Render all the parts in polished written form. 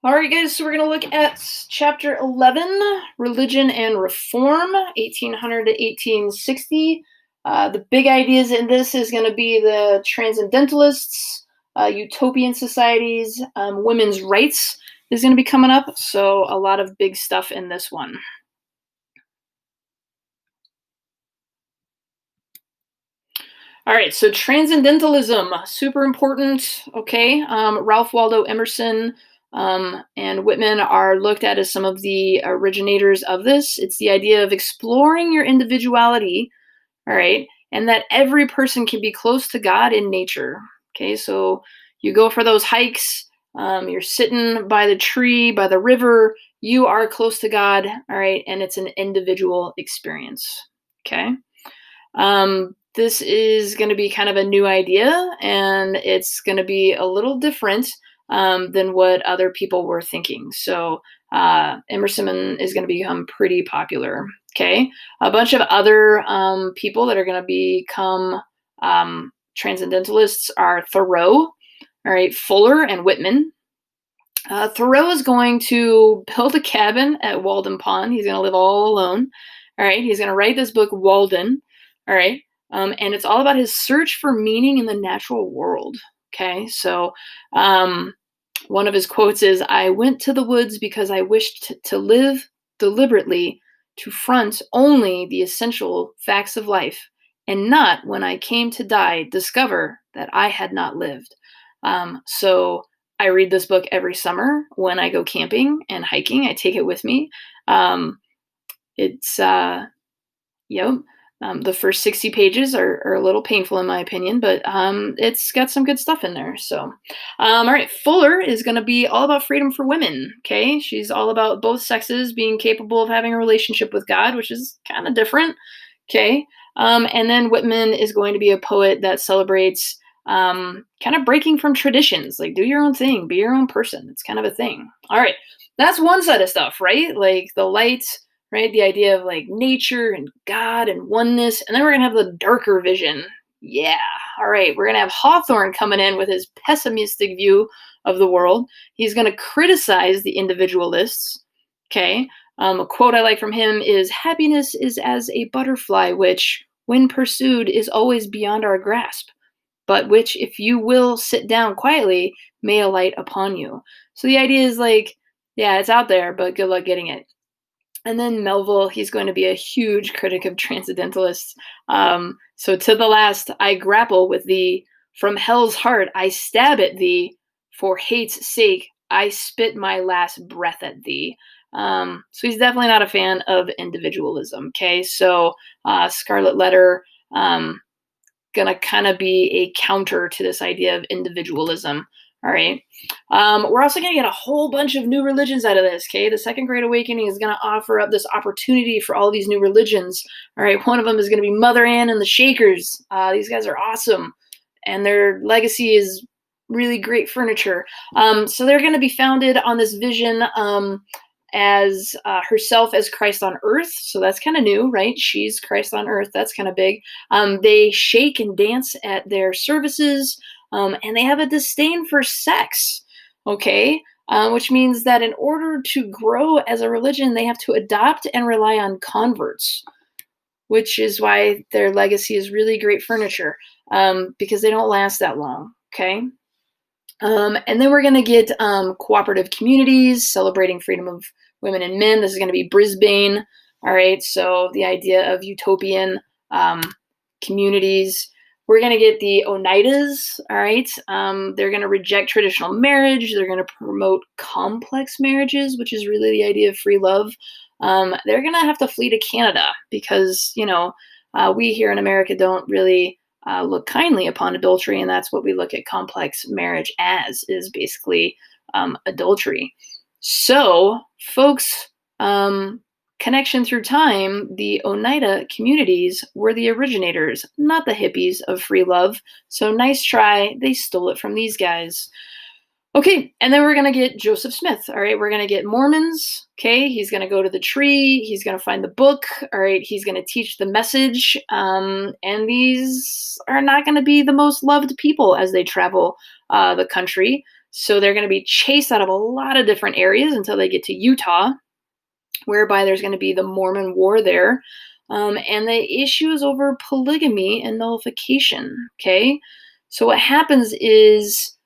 All right, guys, so we're going to look at chapter 11, Religion and Reform, 1800 to 1860. The big ideas in this is going to be the transcendentalists, utopian societies, women's rights is going to be coming up. So a lot of big stuff in this one. All right, so transcendentalism, super important, okay? Ralph Waldo Emerson and Whitman are looked at as some of the originators of this. It's the idea of exploring your individuality, all right, and that every person can be close to God in nature, okay? So you go for those hikes, you're sitting by the tree, by the river, you are close to God, all right, and it's an individual experience, okay? This is going to be kind of a new idea, and it's going to be a little different than what other people were thinking. So Emerson is going to become pretty popular. Okay, a bunch of other people that are going to become transcendentalists are Thoreau, all right, Fuller, and Whitman. Thoreau is going to build a cabin at Walden Pond. He's going to live all alone. All right, he's going to write this book, Walden. All right. And it's all about his search for meaning in the natural world. Okay, so one of his quotes is, "I went to the woods because I wished to live deliberately, to front only the essential facts of life, and not, when I came to die, discover that I had not lived." So I read this book every summer when I go camping and hiking. I take it with me. It's the first 60 pages are a little painful in my opinion, but it's got some good stuff in there. So, all right, Fuller is going to be all about freedom for women. Okay, she's all about both sexes being capable of having a relationship with God, which is kind of different. Okay, and then Whitman is going to be a poet that celebrates kind of breaking from traditions, like do your own thing, be your own person. It's kind of a thing. All right, that's one side of stuff, right? Like the light. Right? The idea of like nature and God and oneness. And then we're going to have the darker vision. Yeah. All right. We're going to have Hawthorne coming in with his pessimistic view of the world. He's going to criticize the individualists. Okay. A quote I like from him is, "Happiness is as a butterfly, which, when pursued, is always beyond our grasp, but which, if you will sit down quietly, may alight upon you." So the idea is like, yeah, it's out there, but good luck getting it. And then Melville, he's going to be a huge critic of transcendentalists. So to the last, I grapple with thee. From hell's heart, I stab at thee. For hate's sake, I spit my last breath at thee. So he's definitely not a fan of individualism. Okay, so Scarlet Letter, gonna kind of be a counter to this idea of individualism. All right. We're also going to get a whole bunch of new religions out of this, okay? The Second Great Awakening is going to offer up this opportunity for all these new religions. All right, one of them is going to be Mother Ann and the Shakers. These guys are awesome, and their legacy is really great furniture. So they're going to be founded on this vision as herself as Christ on earth. So that's kind of new, right? She's Christ on earth. That's kind of big. They shake and dance at their services. And they have a disdain for sex, okay? Which means that in order to grow as a religion, they have to adopt and rely on converts, which is why their legacy is really great furniture, because they don't last that long, okay? And then we're going to get cooperative communities celebrating freedom of women and men. This is going to be Brisbane, all right? So the idea of utopian communities. We're going to get the Oneidas, all right? They're going to reject traditional marriage. They're going to promote complex marriages, which is really the idea of free love. They're going to have to flee to Canada because, we here in America don't really look kindly upon adultery, and that's what we look at complex marriage as, is basically adultery. So, folks, connection through time, the Oneida communities were the originators, not the hippies of free love. So nice try. They stole it from these guys. Okay, and then we're going to get Joseph Smith. All right, we're going to get Mormons. Okay, he's going to go to the tree. He's going to find the book. All right, he's going to teach the message. And these are not going to be the most loved people as they travel the country. So they're going to be chased out of a lot of different areas until they get to Utah, whereby there's going to be the Mormon War there. And the issue is over polygamy and nullification. Okay. So what happens is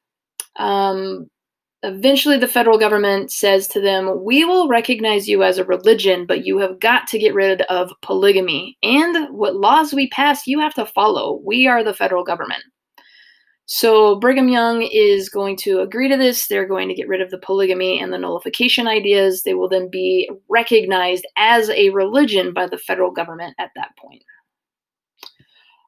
eventually the federal government says to them, we will recognize you as a religion, but you have got to get rid of polygamy. And what laws we pass, you have to follow. We are the federal government. So Brigham Young is going to agree to this. They're going to get rid of the polygamy and the nullification ideas. They will then be recognized as a religion by the federal government at that point.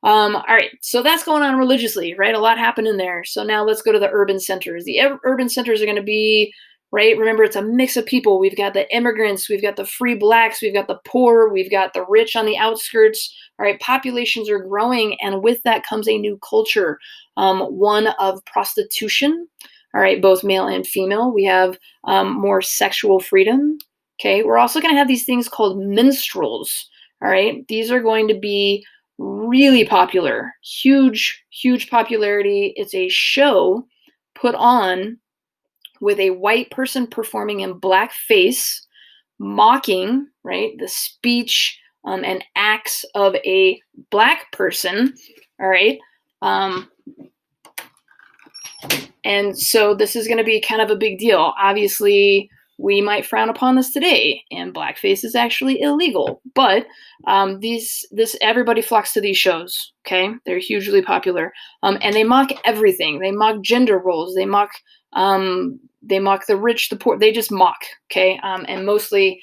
All right, so that's going on religiously, right? A lot happened in there. So now let's go to the urban centers. The urban centers are going to be, right? Remember, it's a mix of people. We've got the immigrants, we've got the free blacks, we've got the poor, we've got the rich on the outskirts. All right, populations are growing, and with that comes a new culture, one of prostitution. All right, both male and female. We have more sexual freedom. Okay, we're also going to have these things called minstrels. All right, these are going to be really popular, huge popularity. It's a show put on with a white person performing in blackface, mocking, right, the speech and acts of a black person. All right. And so this is going to be kind of a big deal. Obviously, we might frown upon this today, and blackface is actually illegal. But everybody flocks to these shows. Okay, they're hugely popular, and they mock everything. They mock gender roles. They mock the rich, the poor. They just mock. Okay, and mostly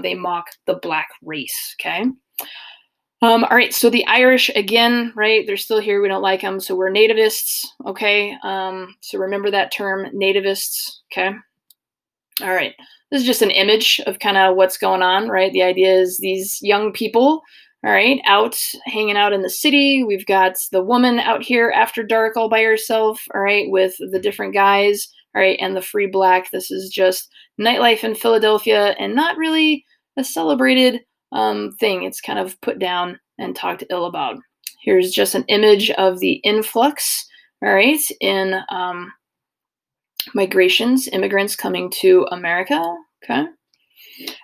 they mock the black race. Okay. All right, so the Irish, again, right, they're still here. We don't like them, so we're nativists, okay? So remember that term, nativists, okay? All right, this is just an image of kind of what's going on, right? The idea is these young people, all right, out hanging out in the city. We've got the woman out here after dark all by herself, all right, with the different guys, all right, and the free black. This is just nightlife in Philadelphia and not really a celebrated thing. It's kind of put down and talked ill about. Here's just an image of the influx, all right, in migrations, immigrants coming to America, okay?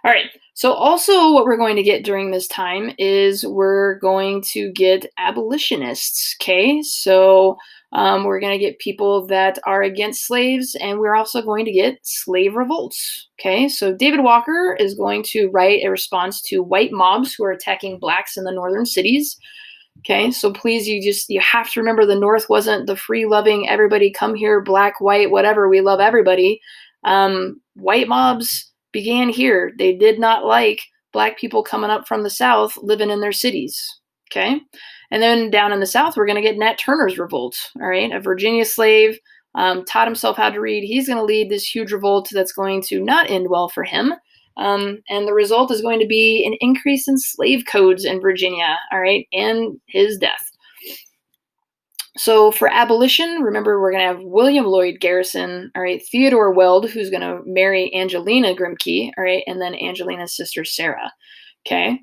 All right, so also what we're going to get during this time is we're going to get abolitionists, okay? So we're going to get people that are against slaves, and we're also going to get slave revolts, okay? So David Walker is going to write a response to white mobs who are attacking blacks in the northern cities, okay? So please, you have to remember the North wasn't the free-loving, everybody come here, black, white, whatever, we love everybody. White mobs began here. They did not like black people coming up from the South living in their cities, okay? And then down in the South, we're going to get Nat Turner's revolt, all right? A Virginia slave, taught himself how to read. He's going to lead this huge revolt that's going to not end well for him. And the result is going to be an increase in slave codes in Virginia, all right, and his death. So for abolition, remember, we're going to have William Lloyd Garrison, all right, Theodore Weld, who's going to marry Angelina Grimke, all right, and then Angelina's sister, Sarah, okay?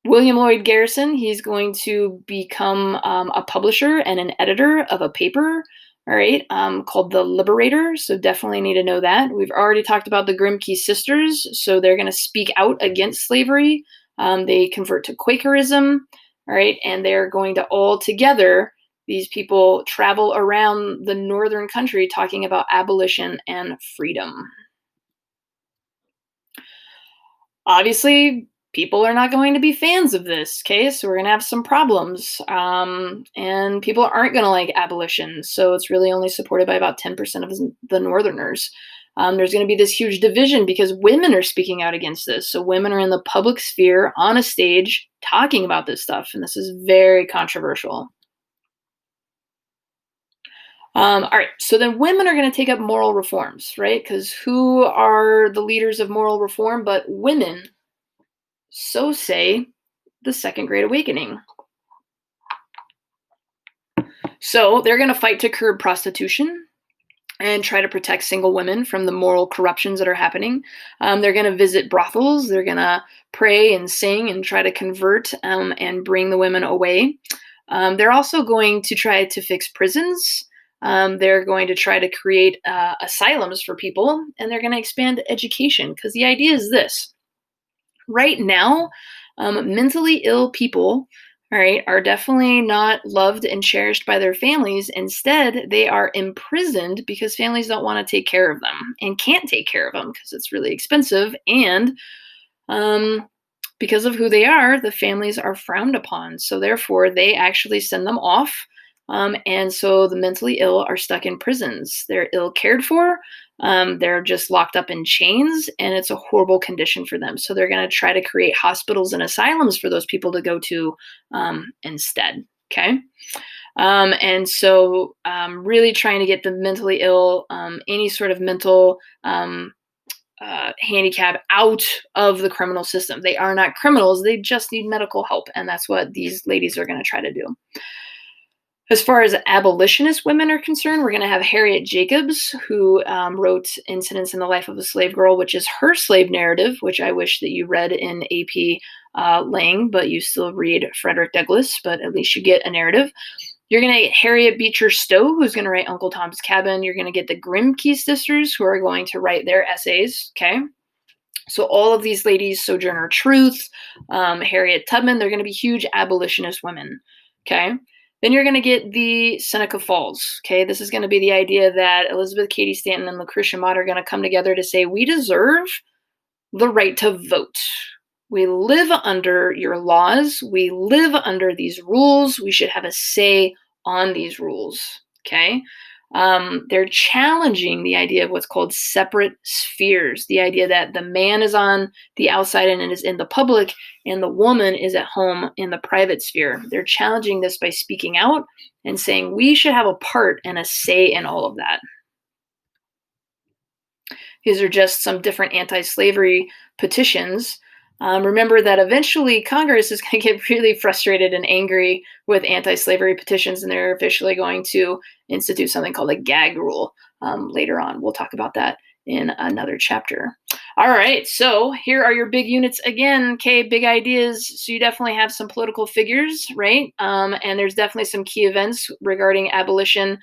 William Lloyd Garrison, he's going to become a publisher and an editor of a paper, all right, called The Liberator, so definitely need to know that. We've already talked about the Grimke sisters, so they're going to speak out against slavery. They convert to Quakerism, all right, and they're going to all together, these people travel around the northern country talking about abolition and freedom. Obviously, people are not going to be fans of this, okay? So we're going to have some problems, and people aren't going to like abolition, so it's really only supported by about 10% of the Northerners. There's going to be this huge division because women are speaking out against this, so women are in the public sphere on a stage talking about this stuff, and this is very controversial. All right, so then women are going to take up moral reforms, right? Because who are the leaders of moral reform but women? So say the Second Great Awakening. So they're going to fight to curb prostitution and try to protect single women from the moral corruptions that are happening. They're going to visit brothels. They're going to pray and sing and try to convert and bring the women away. They're also going to try to fix prisons. They're going to try to create asylums for people, and they're going to expand education, because the idea is this. Right now, mentally ill people, all right, are definitely not loved and cherished by their families. Instead, they are imprisoned because families don't want to take care of them and can't take care of them because it's really expensive. And um, because of who they are, the families are frowned upon. So therefore, they actually send them off. And so the mentally ill are stuck in prisons. They're ill cared for. They're just locked up in chains, and it's a horrible condition for them. So they're going to try to create hospitals and asylums for those people to go to instead. Okay. And so, really trying to get the mentally ill, any sort of mental handicap, out of the criminal system. They are not criminals, they just need medical help. And that's what these ladies are going to try to do. As far as abolitionist women are concerned, we're going to have Harriet Jacobs, who wrote Incidents in the Life of a Slave Girl, which is her slave narrative, which I wish that you read in AP Lang, but you still read Frederick Douglass, but at least you get a narrative. You're going to get Harriet Beecher Stowe, who's going to write Uncle Tom's Cabin. You're going to get the Grimke sisters, who are going to write their essays, okay? So all of these ladies, Sojourner Truth, Harriet Tubman, they're going to be huge abolitionist women, okay? Then you're going to get the Seneca Falls, okay? This is going to be the idea that Elizabeth Cady Stanton and Lucretia Mott are going to come together to say, we deserve the right to vote. We live under your laws. We live under these rules. We should have a say on these rules, okay? They're challenging the idea of what's called separate spheres, the idea that the man is on the outside and is in the public, and the woman is at home in the private sphere. They're challenging this by speaking out and saying we should have a part and a say in all of that. These are just some different anti-slavery petitions. Remember that eventually Congress is going to get really frustrated and angry with anti-slavery petitions, and they're officially going to institute something called a gag rule later on. We'll talk about that in another chapter. All right, so here are your big units again, okay, big ideas. So you definitely have some political figures, right? And there's definitely some key events regarding abolition.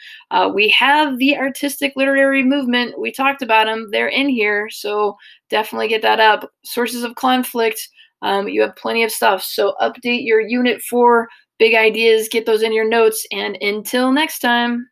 We have the artistic literary movement. We talked about them. They're in here, so definitely get that up. Sources of conflict. You have plenty of stuff. So update your unit for big ideas. Get those in your notes. And until next time.